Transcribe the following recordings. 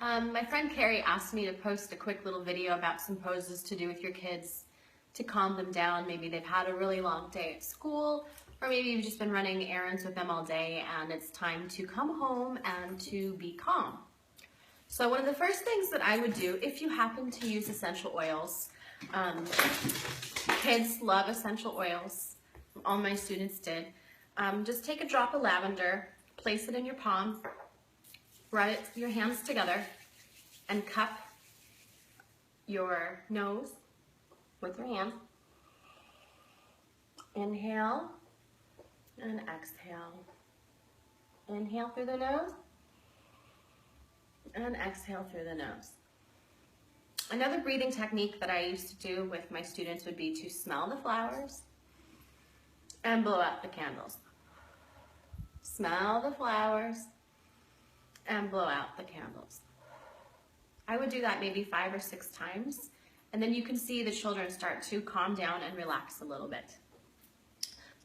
My friend Carrie asked me to post a quick little video about some poses to do with your kids to calm them down. Maybe they've had a really long day at school, or maybe you've just been running errands with them all day and it's time to come home and to be calm. So one of the first things that I would do, if you happen to use essential oils, kids love essential oils, all my students did, just take a drop of lavender, place it in your palm, rub your hands together, and cup your nose with your hand. Inhale and exhale. Inhale through the nose and exhale through the nose. Another breathing technique that I used to do with my students would be to smell the flowers and blow out the candles. Smell the flowers and blow out the candles. I would do that maybe 5 or 6 times, and then you can see the children start to calm down and relax a little bit.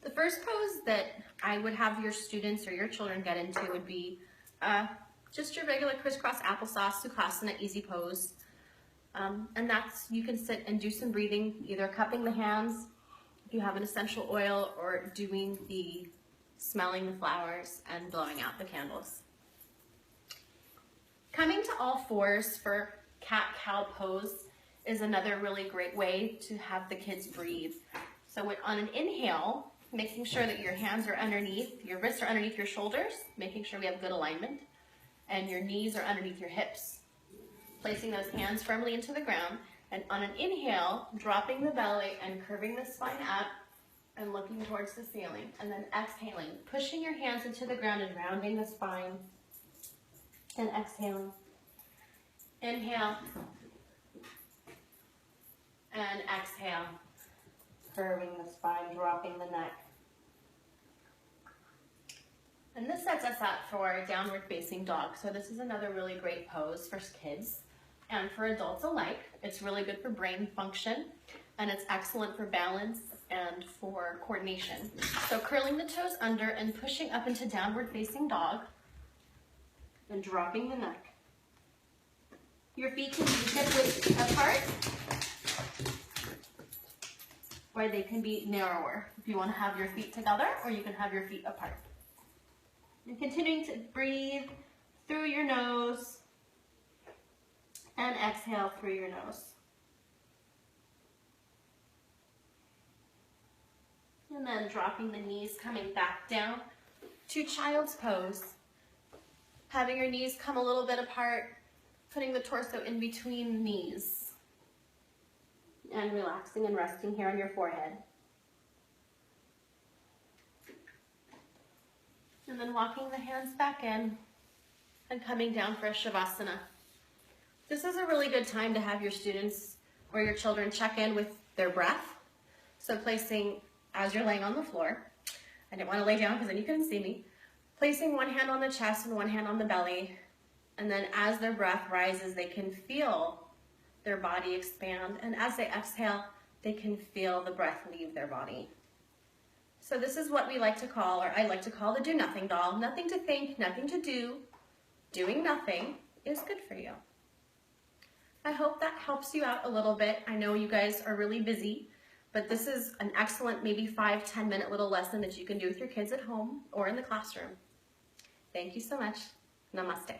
The first pose that I would have your students or your children get into would be just your regular crisscross applesauce Sukhasana easy pose. And that's, you can sit and do some breathing, either cupping the hands, if you have an essential oil, or doing the smelling the flowers and blowing out the candles. Coming to all fours for cat-cow pose is another really great way to have the kids breathe. So on an inhale, making sure that your hands are underneath, your wrists are underneath your shoulders, making sure we have good alignment, and your knees are underneath your hips. Placing those hands firmly into the ground, and on an inhale, dropping the belly and curving the spine up and looking towards the ceiling, and then exhaling, pushing your hands into the ground and rounding the spine, and exhaling. Inhale, and exhale, curving the spine, dropping the neck. And this sets us up for downward facing dog. So this is another really great pose for kids and for adults alike. It's really good for brain function, and it's excellent for balance and for coordination. So curling the toes under and pushing up into downward facing dog and dropping the neck. Your feet can be hip-width apart, or they can be narrower if you want to have your feet together, or you can have your feet apart. And continuing to breathe through your nose and exhale through your nose. And then dropping the knees, coming back down to child's pose. Having your knees come a little bit apart, putting the torso in between the knees. And relaxing and resting here on your forehead. And then walking the hands back in and coming down for a Shavasana. This is a really good time to have your students or your children check in with their breath. So placing, as you're laying on the floor, I didn't want to lay down because then you couldn't see me, placing one hand on the chest and one hand on the belly, and then as their breath rises, they can feel their body expand, and as they exhale, they can feel the breath leave their body. So this is what we like to call, or I like to call, the do nothing doll. Nothing to think, nothing to do. Doing nothing is good for you. I hope that helps you out a little bit. I know you guys are really busy, but this is an excellent maybe 5-10 minute little lesson that you can do with your kids at home or in the classroom. Thank you so much. Namaste.